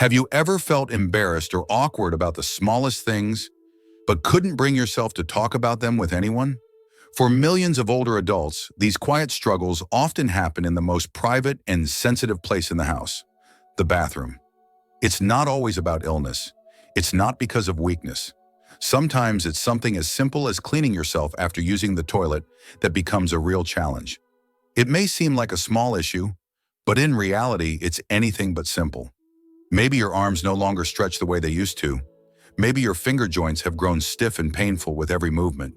Have you ever felt embarrassed or awkward about the smallest things, but couldn't bring yourself to talk about them with anyone? For millions of older adults, these quiet struggles often happen in the most private and sensitive place in the house, the bathroom. It's not always about illness. It's not because of weakness. Sometimes it's something as simple as cleaning yourself after using the toilet that becomes a real challenge. It may seem like a small issue, but in reality, it's anything but simple. Maybe your arms no longer stretch the way they used to. Maybe your finger joints have grown stiff and painful with every movement.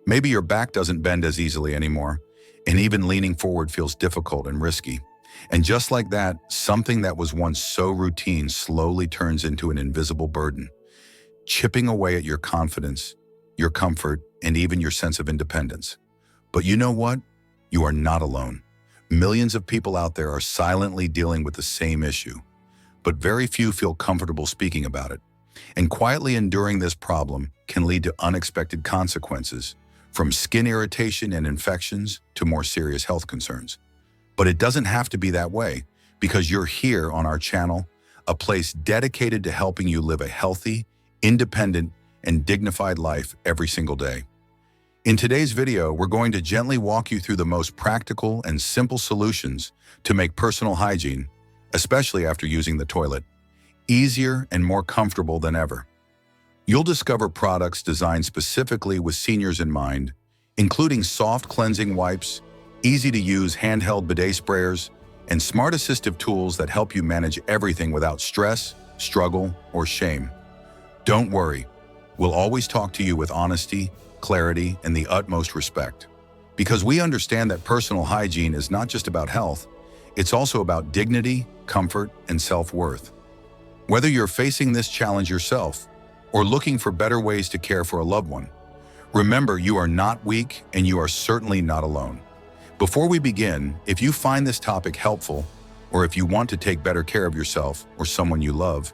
Maybe your back doesn't bend as easily anymore, and even leaning forward feels difficult and risky. And just like that, something that was once so routine slowly turns into an invisible burden, chipping away at your confidence, your comfort, and even your sense of independence. But you know what? You are not alone. Millions of people out there are silently dealing with the same issue, but very few feel comfortable speaking about it. And quietly enduring this problem can lead to unexpected consequences, from skin irritation and infections to more serious health concerns. But it doesn't have to be that way, because you're here on our channel, a place dedicated to helping you live a healthy, independent, and dignified life every single day. In today's video, we're going to gently walk you through the most practical and simple solutions to make personal hygiene, especially after using the toilet, easier and more comfortable than ever. You'll discover products designed specifically with seniors in mind, including soft cleansing wipes, easy-to-use handheld bidet sprayers, and smart assistive tools that help you manage everything without stress, struggle, or shame. Don't worry, we'll always talk to you with honesty, clarity, and the utmost respect. Because we understand that personal hygiene is not just about health, it's also about dignity, comfort, and self-worth. Whether you're facing this challenge yourself or looking for better ways to care for a loved one, remember you are not weak and you are certainly not alone. Before we begin, if you find this topic helpful, or if you want to take better care of yourself or someone you love,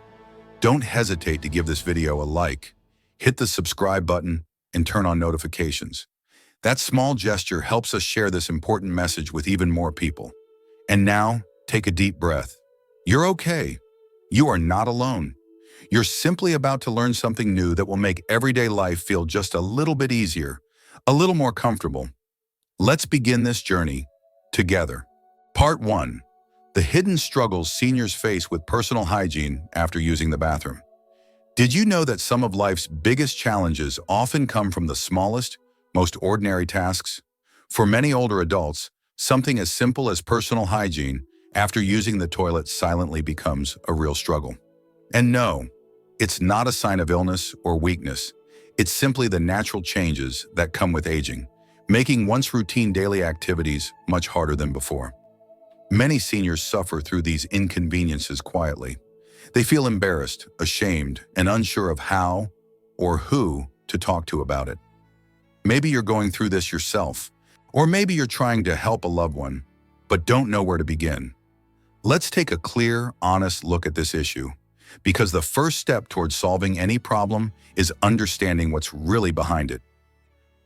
don't hesitate to give this video a like, hit the subscribe button, and turn on notifications. That small gesture helps us share this important message with even more people. And now, take a deep breath. You're okay. You are not alone. You're simply about to learn something new that will make everyday life feel just a little bit easier, a little more comfortable. Let's begin this journey together. Part 1. The hidden struggles seniors face with personal hygiene after using the bathroom. Did you know that some of life's biggest challenges often come from the smallest, most ordinary tasks? For many older adults, something as simple as personal hygiene after using the toilet silently becomes a real struggle. And no, it's not a sign of illness or weakness. It's simply the natural changes that come with aging, making once routine daily activities much harder than before. Many seniors suffer through these inconveniences quietly. They feel embarrassed, ashamed, and unsure of how or who to talk to about it. Maybe you're going through this yourself, or maybe you're trying to help a loved one, but don't know where to begin. Let's take a clear, honest look at this issue, because the first step towards solving any problem is understanding what's really behind it.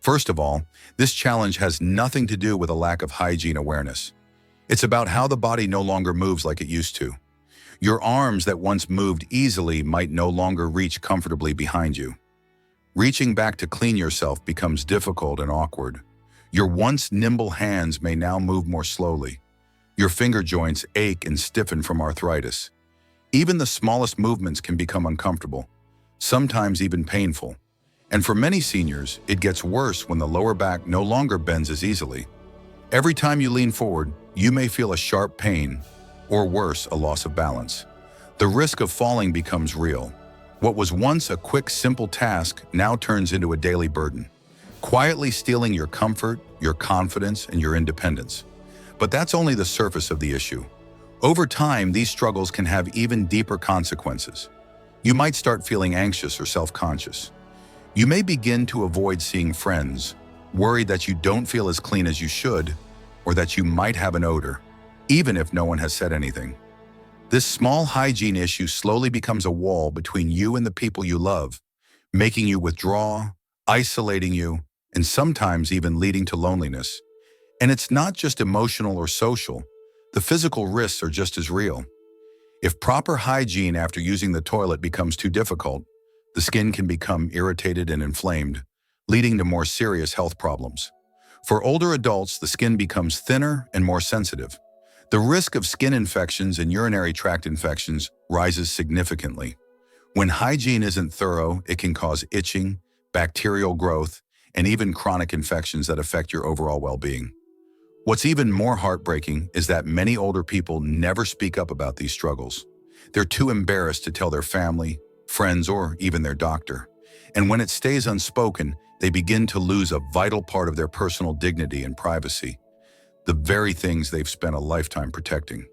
First of all, this challenge has nothing to do with a lack of hygiene awareness. It's about how the body no longer moves like it used to. Your arms that once moved easily might no longer reach comfortably behind you. Reaching back to clean yourself becomes difficult and awkward. Your once nimble hands may now move more slowly. Your finger joints ache and stiffen from arthritis. Even the smallest movements can become uncomfortable, sometimes even painful. And for many seniors, it gets worse when the lower back no longer bends as easily. Every time you lean forward, you may feel a sharp pain, or worse, a loss of balance. The risk of falling becomes real. What was once a quick, simple task now turns into a daily burden, quietly stealing your comfort, your confidence, and your independence. But that's only the surface of the issue. Over time, these struggles can have even deeper consequences. You might start feeling anxious or self-conscious. You may begin to avoid seeing friends, worried that you don't feel as clean as you should, or that you might have an odor, even if no one has said anything. This small hygiene issue slowly becomes a wall between you and the people you love, making you withdraw, isolating you, and sometimes even leading to loneliness. And it's not just emotional or social. The physical risks are just as real. If proper hygiene after using the toilet becomes too difficult, the skin can become irritated and inflamed, leading to more serious health problems. For older adults, the skin becomes thinner and more sensitive. The risk of skin infections and urinary tract infections rises significantly. When hygiene isn't thorough, it can cause itching, bacterial growth, and even chronic infections that affect your overall well-being. What's even more heartbreaking is that many older people never speak up about these struggles. They're too embarrassed to tell their family, friends, or even their doctor. And when it stays unspoken, they begin to lose a vital part of their personal dignity and privacy, the very things they've spent a lifetime protecting.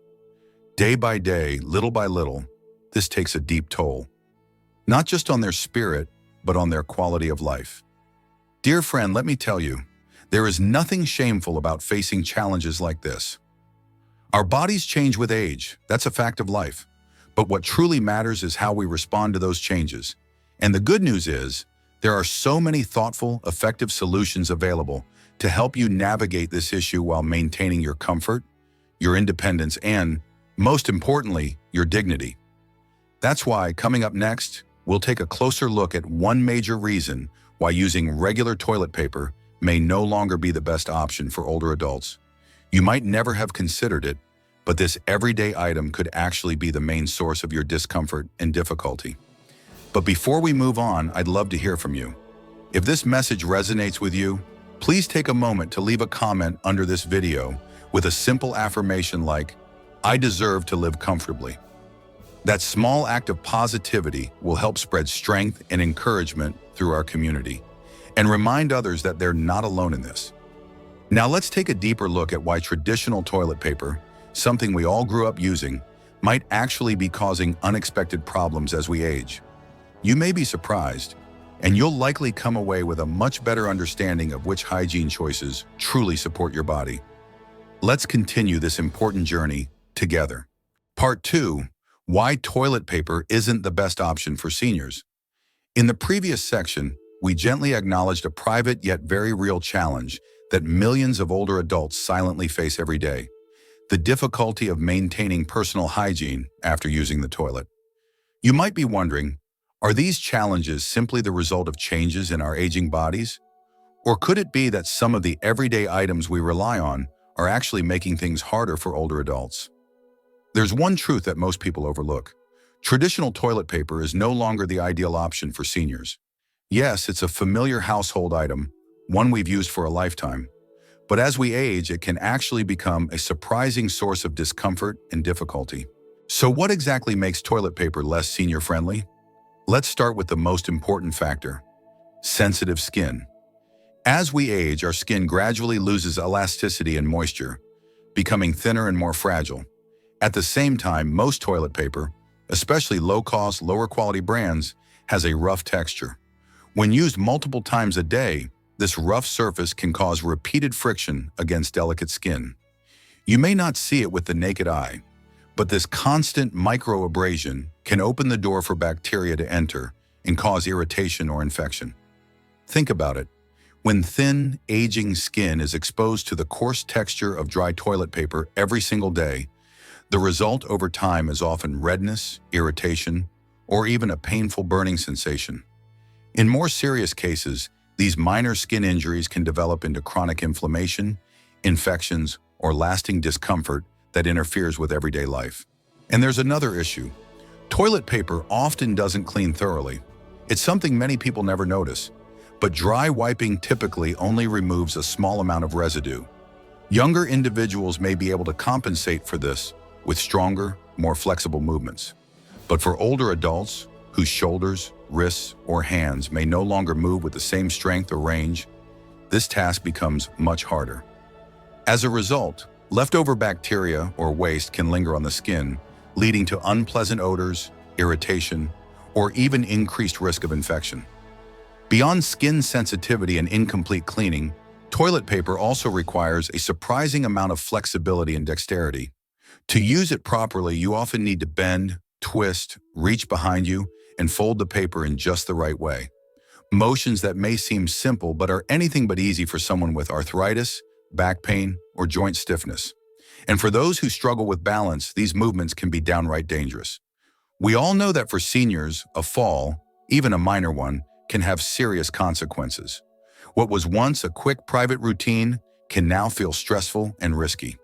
Day by day, little by little, this takes a deep toll, not just on their spirit, but on their quality of life. Dear friend, let me tell you, there is nothing shameful about facing challenges like this. Our bodies change with age, that's a fact of life. But what truly matters is how we respond to those changes. And the good news is, there are so many thoughtful, effective solutions available to help you navigate this issue while maintaining your comfort, your independence, and, most importantly, your dignity. That's why, coming up next, we'll take a closer look at one major reason why using regular toilet paper may no longer be the best option for older adults. You might never have considered it, but this everyday item could actually be the main source of your discomfort and difficulty. But before we move on, I'd love to hear from you. If this message resonates with you, please take a moment to leave a comment under this video with a simple affirmation like, "I deserve to live comfortably." That small act of positivity will help spread strength and encouragement through our community and remind others that they're not alone in this. Now let's take a deeper look at why traditional toilet paper, something we all grew up using, might actually be causing unexpected problems as we age. You may be surprised, and you'll likely come away with a much better understanding of which hygiene choices truly support your body. Let's continue this important journey together. Part 2. Why toilet paper isn't the best option for seniors. In the previous section, we gently acknowledged a private yet very real challenge that millions of older adults silently face every day: the difficulty of maintaining personal hygiene after using the toilet. You might be wondering, are these challenges simply the result of changes in our aging bodies? Or could it be that some of the everyday items we rely on are actually making things harder for older adults? There's one truth that most people overlook. Traditional toilet paper is no longer the ideal option for seniors. Yes, it's a familiar household item, one we've used for a lifetime. But as we age, it can actually become a surprising source of discomfort and difficulty. So what exactly makes toilet paper less senior-friendly? Let's start with the most important factor: sensitive skin. As we age, our skin gradually loses elasticity and moisture, becoming thinner and more fragile. At the same time, most toilet paper, especially low-cost, lower-quality brands, has a rough texture. When used multiple times a day, this rough surface can cause repeated friction against delicate skin. You may not see it with the naked eye, but this constant microabrasion can open the door for bacteria to enter and cause irritation or infection. Think about it. When thin, aging skin is exposed to the coarse texture of dry toilet paper every single day, the result over time is often redness, irritation, or even a painful burning sensation. In more serious cases, these minor skin injuries can develop into chronic inflammation, infections, or lasting discomfort that interferes with everyday life. And there's another issue. Toilet paper often doesn't clean thoroughly. It's something many people never notice, but dry wiping typically only removes a small amount of residue. Younger individuals may be able to compensate for this with stronger, more flexible movements. But for older adults, whose shoulders, wrists, or hands may no longer move with the same strength or range, this task becomes much harder. As a result, leftover bacteria or waste can linger on the skin, leading to unpleasant odors, irritation, or even increased risk of infection. Beyond skin sensitivity and incomplete cleaning, toilet paper also requires a surprising amount of flexibility and dexterity. To use it properly, you often need to bend, twist, reach behind you, and fold the paper in just the right way. Motions that may seem simple but are anything but easy for someone with arthritis, back pain, or joint stiffness. And for those who struggle with balance, these movements can be downright dangerous. We all know that for seniors, a fall, even a minor one, can have serious consequences. What was once a quick private routine can now feel stressful and risky.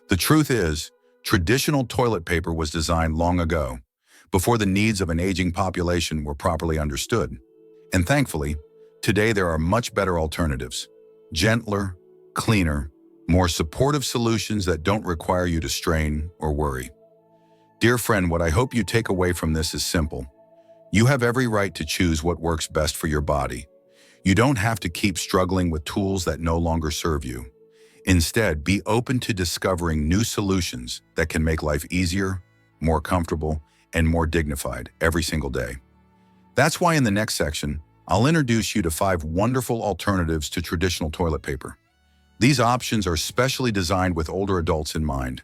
The truth is, traditional toilet paper was designed long ago, before the needs of an aging population were properly understood. And thankfully, today there are much better alternatives. Gentler, cleaner, more supportive solutions that don't require you to strain or worry. Dear friend, what I hope you take away from this is simple. You have every right to choose what works best for your body. You don't have to keep struggling with tools that no longer serve you. Instead, be open to discovering new solutions that can make life easier, more comfortable, and more dignified every single day. That's why in the next section, I'll introduce you to 5 wonderful alternatives to traditional toilet paper. These options are specially designed with older adults in mind.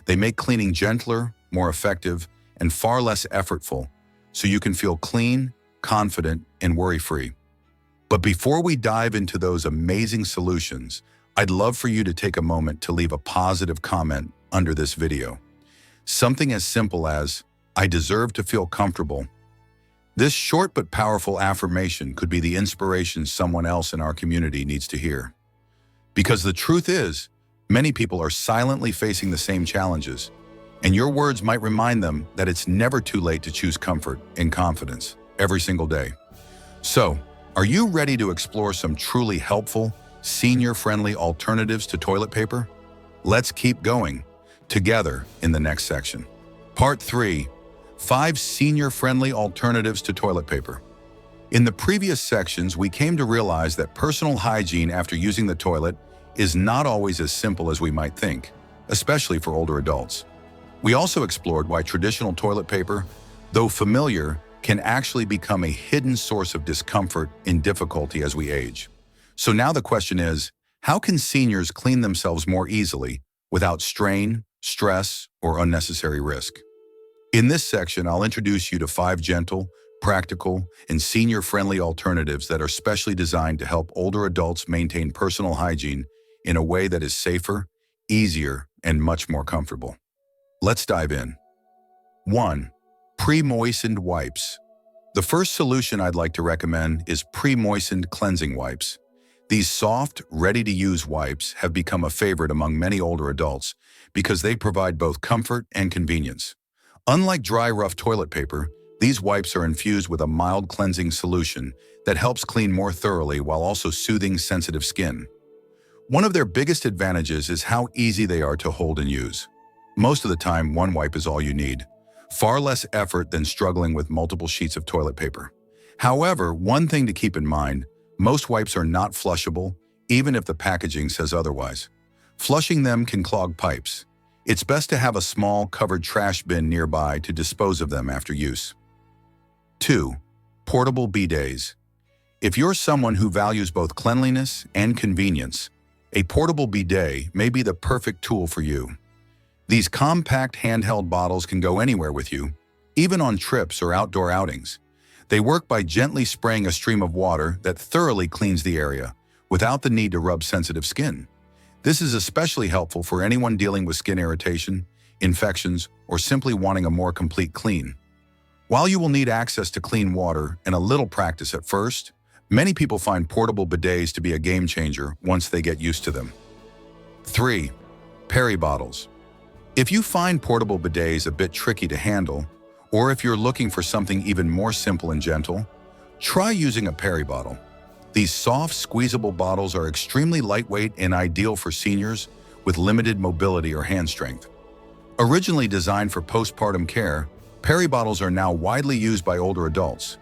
They make cleaning gentler, more effective, and far less effortful, so you can feel clean, confident, and worry-free. But before we dive into those amazing solutions, I'd love for you to take a moment to leave a positive comment under this video. Something as simple as, "I deserve to feel comfortable." This short but powerful affirmation could be the inspiration someone else in our community needs to hear. Because the truth is, many people are silently facing the same challenges, and your words might remind them that it's never too late to choose comfort and confidence every single day. So, are you ready to explore some truly helpful, senior-friendly alternatives to toilet paper? Let's keep going together in the next section. Part 3. 5 senior-friendly alternatives to toilet paper. In the previous sections, we came to realize that personal hygiene after using the toilet is not always as simple as we might think, especially for older adults. We also explored why traditional toilet paper, though familiar, can actually become a hidden source of discomfort and difficulty as we age. So now the question is, how can seniors clean themselves more easily without strain, stress, or unnecessary risk? In this section, I'll introduce you to 5 gentle, practical, and senior-friendly alternatives that are specially designed to help older adults maintain personal hygiene in a way that is safer, easier, and much more comfortable. Let's dive in. 1. Pre-moistened wipes. The first solution I'd like to recommend is pre-moistened cleansing wipes. These soft, ready-to-use wipes have become a favorite among many older adults because they provide both comfort and convenience. Unlike dry, rough toilet paper, these wipes are infused with a mild cleansing solution that helps clean more thoroughly while also soothing sensitive skin. One of their biggest advantages is how easy they are to hold and use. Most of the time, one wipe is all you need. Far less effort than struggling with multiple sheets of toilet paper. However, one thing to keep in mind, most wipes are not flushable, even if the packaging says otherwise. Flushing them can clog pipes. It's best to have a small, covered trash bin nearby to dispose of them after use. 2. Portable bidets. If you're someone who values both cleanliness and convenience, a portable bidet may be the perfect tool for you. These compact handheld bottles can go anywhere with you, even on trips or outdoor outings. They work by gently spraying a stream of water that thoroughly cleans the area, without the need to rub sensitive skin. This is especially helpful for anyone dealing with skin irritation, infections, or simply wanting a more complete clean. While you will need access to clean water and a little practice at first, many people find portable bidets to be a game changer once they get used to them. 3. Peri bottles. If you find portable bidets a bit tricky to handle, or if you're looking for something even more simple and gentle, try using a peri bottle. These soft, squeezable bottles are extremely lightweight and ideal for seniors with limited mobility or hand strength. Originally designed for postpartum care, peri bottles are now widely used by older adults.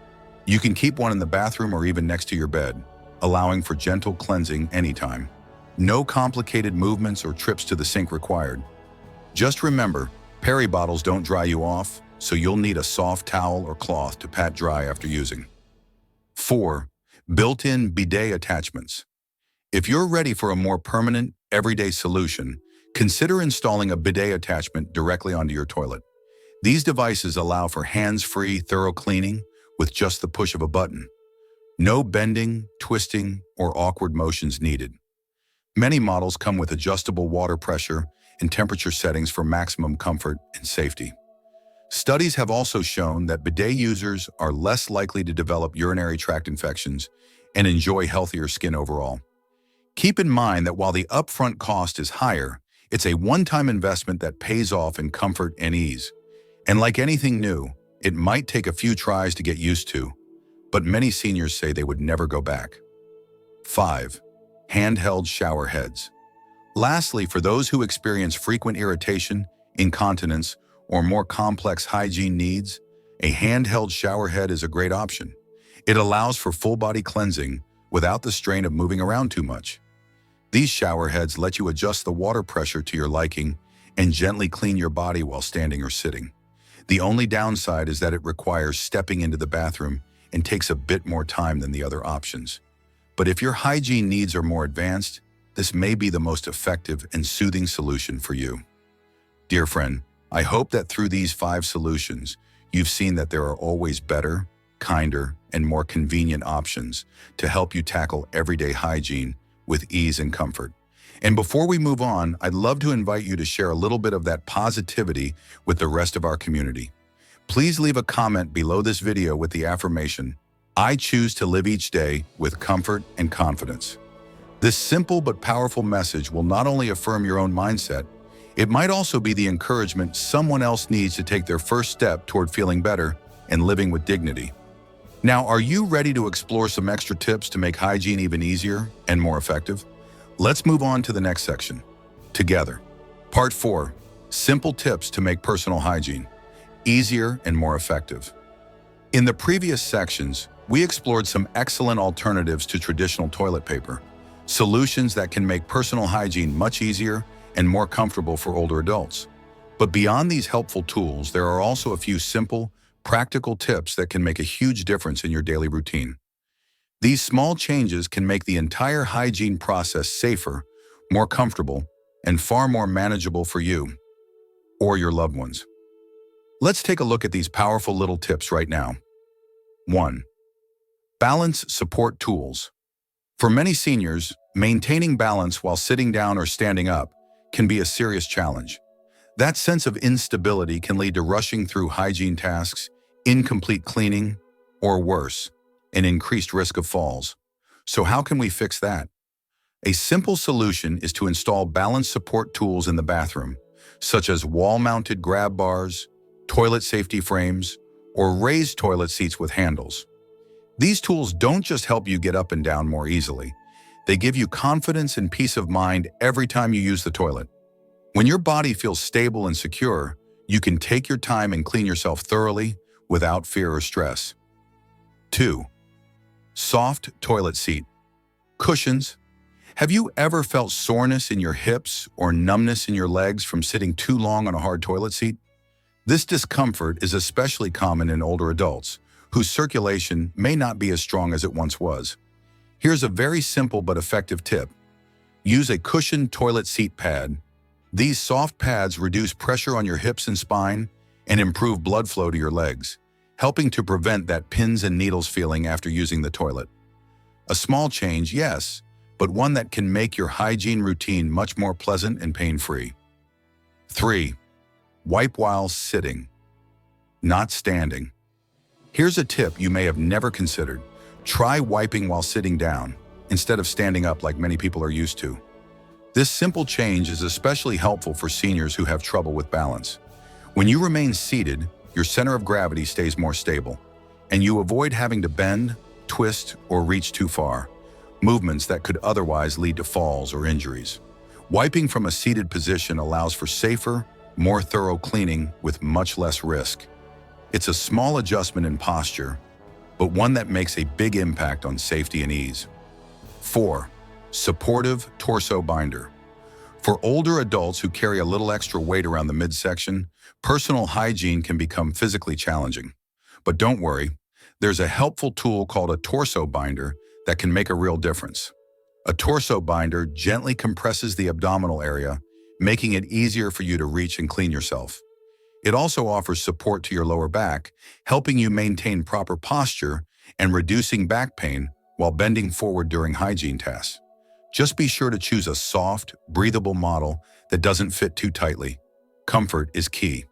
You can keep one in the bathroom or even next to your bed, allowing for gentle cleansing anytime. No complicated movements or trips to the sink required. Just remember, peri bottles don't dry you off, so you'll need a soft towel or cloth to pat dry after using. 4. Built-in bidet attachments. If you're ready for a more permanent, everyday solution, consider installing a bidet attachment directly onto your toilet. These devices allow for hands-free, thorough cleaning with just the push of a button. No bending, twisting, or awkward motions needed. Many models come with adjustable water pressure and temperature settings for maximum comfort and safety. Studies have also shown that bidet users are less likely to develop urinary tract infections and enjoy healthier skin overall. Keep in mind that while the upfront cost is higher, it's a one-time investment that pays off in comfort and ease. And like anything new, it might take a few tries to get used to, but many seniors say they would never go back. 5. Handheld shower heads. Lastly, for those who experience frequent irritation, incontinence, or more complex hygiene needs, a handheld shower head is a great option. It allows for full-body cleansing without the strain of moving around too much. These shower heads let you adjust the water pressure to your liking and gently clean your body while standing or sitting. The only downside is that it requires stepping into the bathroom and takes a bit more time than the other options. But if your hygiene needs are more advanced, this may be the most effective and soothing solution for you. Dear friend, I hope that through these 5 solutions, you've seen that there are always better, kinder, and more convenient options to help you tackle everyday hygiene with ease and comfort. And before we move on, I'd love to invite you to share a little bit of that positivity with the rest of our community. Please leave a comment below this video with the affirmation, "I choose to live each day with comfort and confidence." This simple but powerful message will not only affirm your own mindset, it might also be the encouragement someone else needs to take their first step toward feeling better and living with dignity. Now, are you ready to explore some extra tips to make hygiene even easier and more effective? Let's move on to the next section. Together. Part 4. Simple tips to make personal hygiene easier and more effective. In the previous sections, we explored some excellent alternatives to traditional toilet paper, solutions that can make personal hygiene much easier and more comfortable for older adults. But beyond these helpful tools, there are also a few simple, practical tips that can make a huge difference in your daily routine. These small changes can make the entire hygiene process safer, more comfortable, and far more manageable for you or your loved ones. Let's take a look at these powerful little tips right now. 1. Balance support tools. For many seniors, maintaining balance while sitting down or standing up can be a serious challenge. That sense of instability can lead to rushing through hygiene tasks, incomplete cleaning, or worse, an increased risk of falls. So how can we fix that? A simple solution is to install balance support tools in the bathroom, such as wall-mounted grab bars, toilet safety frames, or raised toilet seats with handles. These tools don't just help you get up and down more easily. They give you confidence and peace of mind every time you use the toilet. When your body feels stable and secure, you can take your time and clean yourself thoroughly without fear or stress. 2. Soft toilet seat. Cushions. Have you ever felt soreness in your hips or numbness in your legs from sitting too long on a hard toilet seat? This discomfort is especially common in older adults, whose circulation may not be as strong as it once was. Here's a very simple but effective tip. Use a cushioned toilet seat pad. These soft pads reduce pressure on your hips and spine and improve blood flow to your legs, helping to prevent that pins and needles feeling after using the toilet. A small change, yes, but one that can make your hygiene routine much more pleasant and pain-free. 3. Wipe while sitting, not standing. Here's a tip you may have never considered. Try wiping while sitting down instead of standing up like many people are used to. This simple change is especially helpful for seniors who have trouble with balance. When you remain seated, your center of gravity stays more stable, and you avoid having to bend, twist, or reach too far, movements that could otherwise lead to falls or injuries. Wiping from a seated position allows for safer, more thorough cleaning with much less risk. It's a small adjustment in posture, but one that makes a big impact on safety and ease. 4. Supportive torso binder. For older adults who carry a little extra weight around the midsection, personal hygiene can become physically challenging. But don't worry, there's a helpful tool called a torso binder that can make a real difference. A torso binder gently compresses the abdominal area, making it easier for you to reach and clean yourself. It also offers support to your lower back, helping you maintain proper posture and reducing back pain while bending forward during hygiene tasks. Just be sure to choose a soft, breathable model that doesn't fit too tightly. Comfort is key.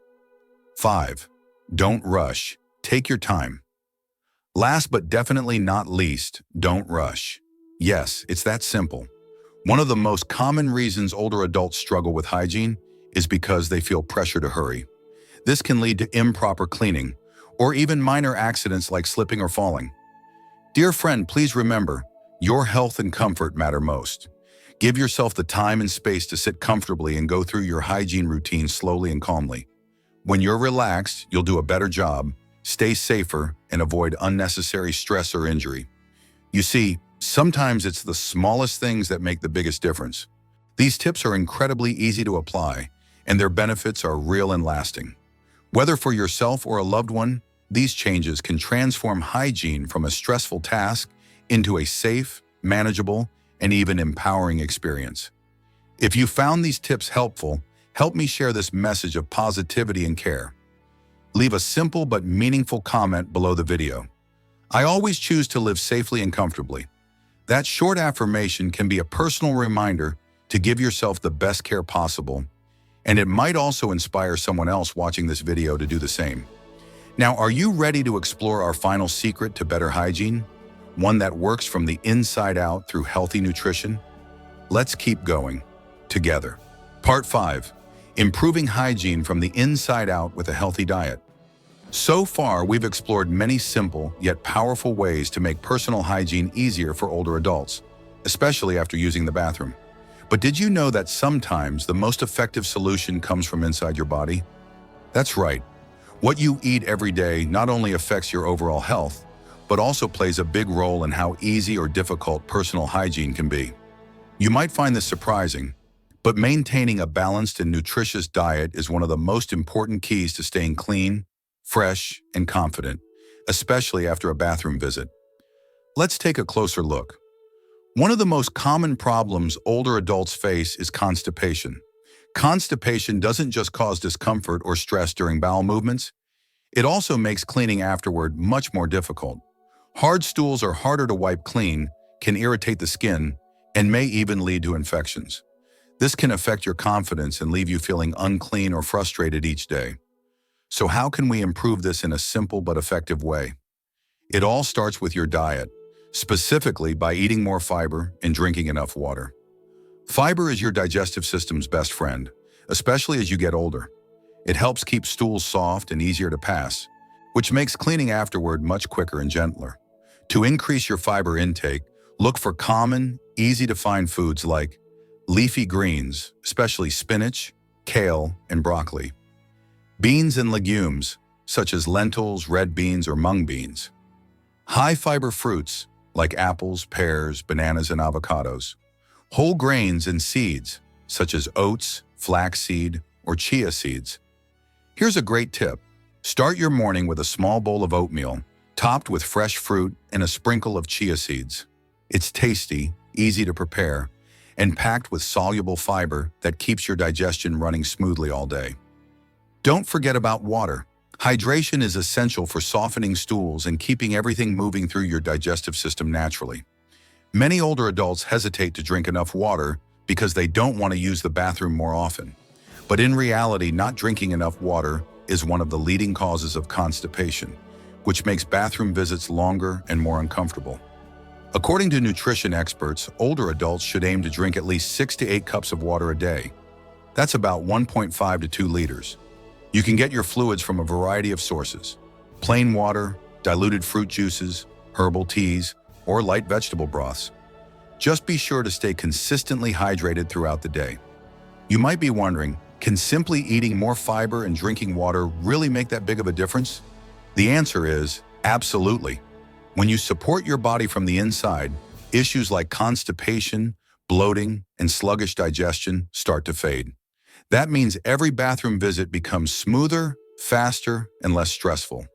5. Don't rush. Take your time. Last but definitely not least, don't rush. Yes, it's that simple. One of the most common reasons older adults struggle with hygiene is because they feel pressure to hurry. This can lead to improper cleaning, or even minor accidents like slipping or falling. Dear friend, please remember, your health and comfort matter most. Give yourself the time and space to sit comfortably and go through your hygiene routine slowly and calmly. When you're relaxed, you'll do a better job, stay safer, and avoid unnecessary stress or injury. You see, sometimes it's the smallest things that make the biggest difference. These tips are incredibly easy to apply, and their benefits are real and lasting. Whether for yourself or a loved one, these changes can transform hygiene from a stressful task into a safe, manageable, and even empowering experience. If you found these tips helpful, help me share this message of positivity and care. Leave a simple but meaningful comment below the video. I always choose to live safely and comfortably. That short affirmation can be a personal reminder to give yourself the best care possible, and it might also inspire someone else watching this video to do the same. Now, are you ready to explore our final secret to better hygiene? One that works from the inside out through healthy nutrition? Let's keep going together. Part 5. Improving hygiene from the inside out with a healthy diet. So far, we've explored many simple yet powerful ways to make personal hygiene easier for older adults, especially after using the bathroom. But did you know that sometimes the most effective solution comes from inside your body? That's right. What you eat every day not only affects your overall health, but also plays a big role in how easy or difficult personal hygiene can be. You might find this surprising, but maintaining a balanced and nutritious diet is one of the most important keys to staying clean, fresh, and confident, especially after a bathroom visit. Let's take a closer look. One of the most common problems older adults face is constipation. Constipation doesn't just cause discomfort or stress during bowel movements, it also makes cleaning afterward much more difficult. Hard stools are harder to wipe clean, can irritate the skin, and may even lead to infections. This can affect your confidence and leave you feeling unclean or frustrated each day. So how can we improve this in a simple but effective way? It all starts with your diet, specifically by eating more fiber and drinking enough water. Fiber is your digestive system's best friend, especially as you get older. It helps keep stools soft and easier to pass, which makes cleaning afterward much quicker and gentler. To increase your fiber intake, look for common, easy-to-find foods like leafy greens, especially spinach, kale, and broccoli. Beans and legumes, such as lentils, red beans, or mung beans. High-fiber fruits, like apples, pears, bananas, and avocados. Whole grains and seeds, such as oats, flaxseed, or chia seeds. Here's a great tip. Start your morning with a small bowl of oatmeal, topped with fresh fruit and a sprinkle of chia seeds. It's tasty, easy to prepare, and packed with soluble fiber that keeps your digestion running smoothly all day. Don't forget about water. Hydration is essential for softening stools and keeping everything moving through your digestive system naturally. Many older adults hesitate to drink enough water because they don't want to use the bathroom more often. But in reality, not drinking enough water is one of the leading causes of constipation, which makes bathroom visits longer and more uncomfortable. According to nutrition experts, older adults should aim to drink at least 6 to 8 cups of water a day. That's about 1.5 to 2 liters. You can get your fluids from a variety of sources: plain water, diluted fruit juices, herbal teas, or light vegetable broths. Just be sure to stay consistently hydrated throughout the day. You might be wondering, can simply eating more fiber and drinking water really make that big of a difference? The answer is absolutely. When you support your body from the inside, issues like constipation, bloating, and sluggish digestion start to fade. That means every bathroom visit becomes smoother, faster, and less stressful.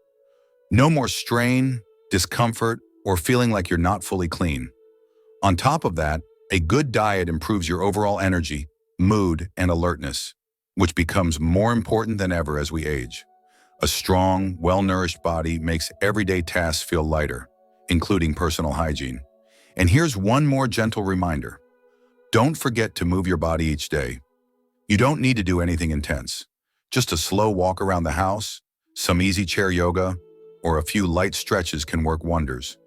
No more strain, discomfort, or feeling like you're not fully clean. On top of that, a good diet improves your overall energy, mood, and alertness, which becomes more important than ever as we age. A strong, well-nourished body makes everyday tasks feel lighter, including personal hygiene. And here's one more gentle reminder. Don't forget to move your body each day. You don't need to do anything intense. Just a slow walk around the house, some easy chair yoga, or a few light stretches can work wonders.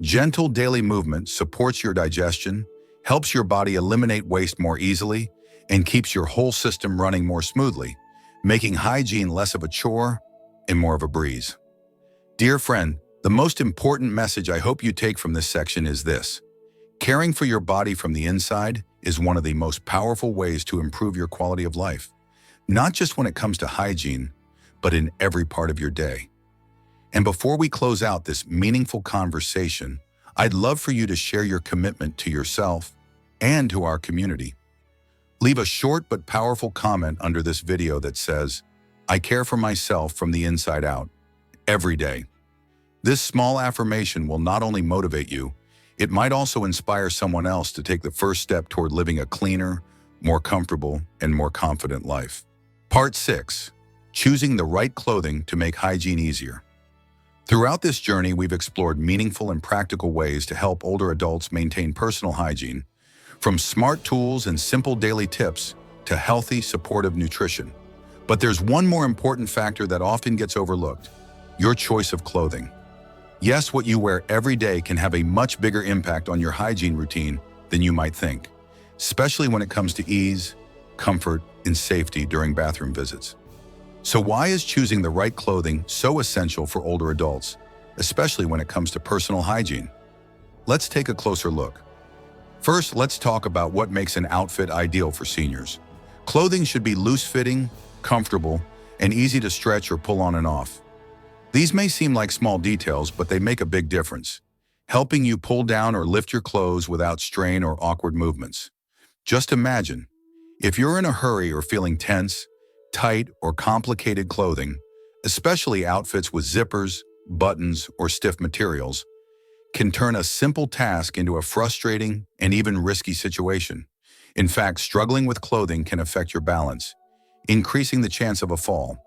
Gentle daily movement supports your digestion, helps your body eliminate waste more easily, and keeps your whole system running more smoothly, making hygiene less of a chore and more of a breeze. Dear friend, the most important message I hope you take from this section is this: caring for your body from the inside is one of the most powerful ways to improve your quality of life, not just when it comes to hygiene, but in every part of your day. And before we close out this meaningful conversation, I'd love for you to share your commitment to yourself and to our community. Leave a short but powerful comment under this video that says, "I care for myself from the inside out," every day. This small affirmation will not only motivate you, it might also inspire someone else to take the first step toward living a cleaner, more comfortable, and more confident life. Part 6. Choosing the right clothing to make hygiene easier. Throughout this journey, we've explored meaningful and practical ways to help older adults maintain personal hygiene, from smart tools and simple daily tips to healthy, supportive nutrition. But there's one more important factor that often gets overlooked: your choice of clothing. Yes, what you wear every day can have a much bigger impact on your hygiene routine than you might think, especially when it comes to ease, comfort, and safety during bathroom visits. So why is choosing the right clothing so essential for older adults, especially when it comes to personal hygiene? Let's take a closer look. First, let's talk about what makes an outfit ideal for seniors. Clothing should be loose-fitting, comfortable, and easy to stretch or pull on and off. These may seem like small details, but they make a big difference, helping you pull down or lift your clothes without strain or awkward movements. Just imagine, if you're in a hurry or feeling tense, tight, or complicated clothing, especially outfits with zippers, buttons, or stiff materials, can turn a simple task into a frustrating and even risky situation. In fact, struggling with clothing can affect your balance, increasing the chance of a fall.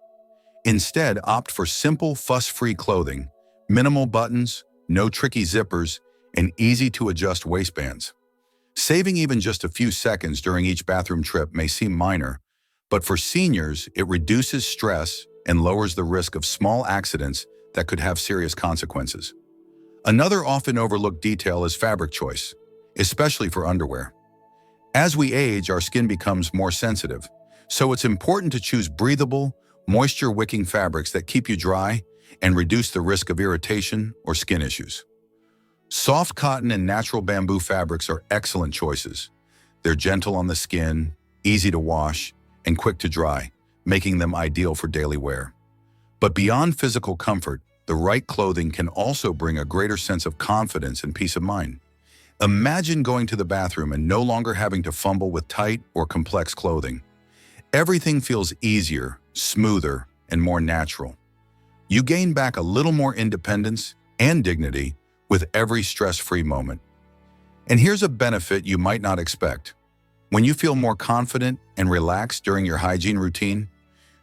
Instead, opt for simple, fuss-free clothing, minimal buttons, no tricky zippers, and easy-to-adjust waistbands. Saving even just a few seconds during each bathroom trip may seem minor, but for seniors, it reduces stress and lowers the risk of small accidents that could have serious consequences. Another often overlooked detail is fabric choice, especially for underwear. As we age, our skin becomes more sensitive, so it's important to choose breathable, moisture-wicking fabrics that keep you dry and reduce the risk of irritation or skin issues. Soft cotton and natural bamboo fabrics are excellent choices. They're gentle on the skin, easy to wash, and quick to dry, making them ideal for daily wear. But beyond physical comfort, the right clothing can also bring a greater sense of confidence and peace of mind. Imagine going to the bathroom and no longer having to fumble with tight or complex clothing. Everything feels easier, smoother, and more natural. You gain back a little more independence and dignity with every stress-free moment. And here's a benefit you might not expect. When you feel more confident and relaxed during your hygiene routine,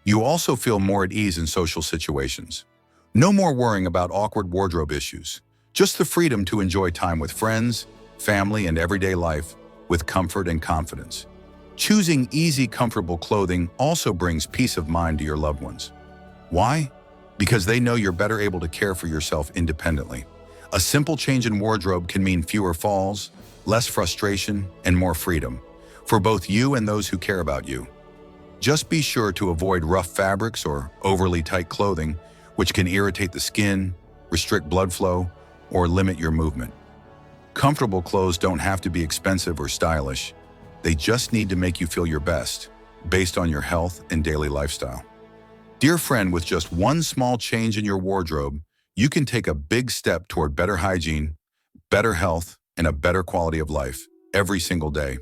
you also feel more at ease in social situations. No more worrying about awkward wardrobe issues, just the freedom to enjoy time with friends, family, and everyday life with comfort and confidence. Choosing easy, comfortable clothing also brings peace of mind to your loved ones. Why? Because they know you're better able to care for yourself independently. A simple change in wardrobe can mean fewer falls, less frustration, and more freedom for both you and those who care about you. Just be sure to avoid rough fabrics or overly tight clothing, which can irritate the skin, restrict blood flow, or limit your movement. Comfortable clothes don't have to be expensive or stylish. They just need to make you feel your best, based on your health and daily lifestyle. Dear friend, with just one small change in your wardrobe, you can take a big step toward better hygiene, better health, and a better quality of life every single day.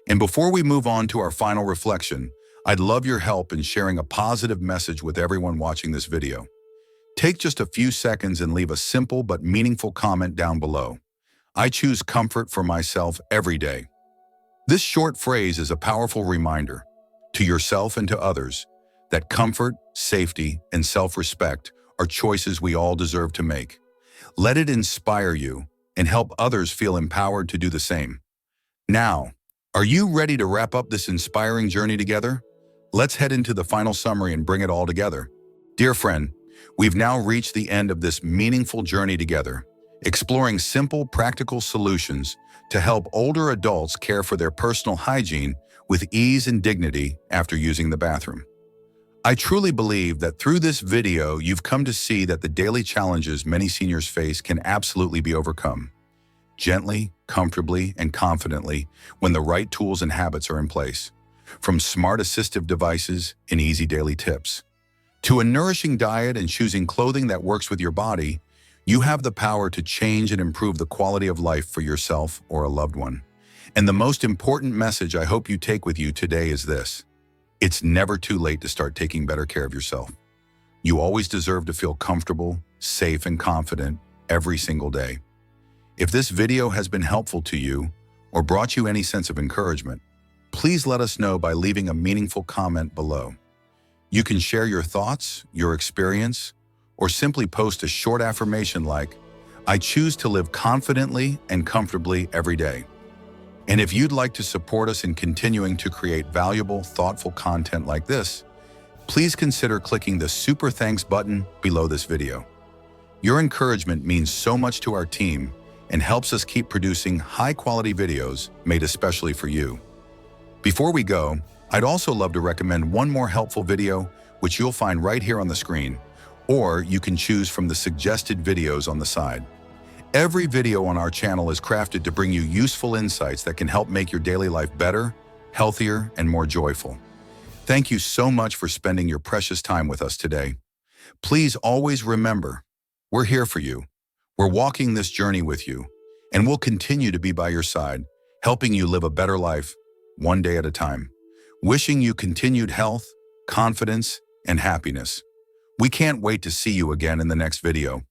And before we move on to our final reflection, I'd love your help in sharing a positive message with everyone watching this video. Take just a few seconds and leave a simple but meaningful comment down below. I choose comfort for myself every day. This short phrase is a powerful reminder to yourself and to others that comfort, safety, and self-respect are choices we all deserve to make. Let it inspire you and help others feel empowered to do the same. Now, Are you ready to wrap up this inspiring journey together? Let's head into the final summary and bring it all together. Dear friend, we've now reached the end of this meaningful journey together, exploring simple, practical solutions to help older adults care for their personal hygiene with ease and dignity after using the bathroom. I truly believe that through this video, you've come to see that the daily challenges many seniors face can absolutely be overcome, gently, comfortably, and confidently when the right tools and habits are in place. From smart assistive devices and easy daily tips, to a nourishing diet and choosing clothing that works with your body, you have the power to change and improve the quality of life for yourself or a loved one. And the most important message I hope you take with you today is this: it's never too late to start taking better care of yourself. You always deserve to feel comfortable, safe, and confident every single day. If this video has been helpful to you or brought you any sense of encouragement, please let us know by leaving a meaningful comment below. You can share your thoughts, your experience, or simply post a short affirmation like, "I choose to live confidently and comfortably every day." And if you'd like to support us in continuing to create valuable, thoughtful content like this, please consider clicking the Super Thanks button below this video. Your encouragement means so much to our team and helps us keep producing high-quality videos made especially for you. Before we go, I'd also love to recommend one more helpful video, which you'll find right here on the screen, or you can choose from the suggested videos on the side. Every video on our channel is crafted to bring you useful insights that can help make your daily life better, healthier, and more joyful. Thank you so much for spending your precious time with us today. Please always remember, we're here for you. We're walking this journey with you, and we'll continue to be by your side, helping you live a better life, one day at a time. Wishing you continued health, confidence, and happiness. We can't wait to see you again in the next video.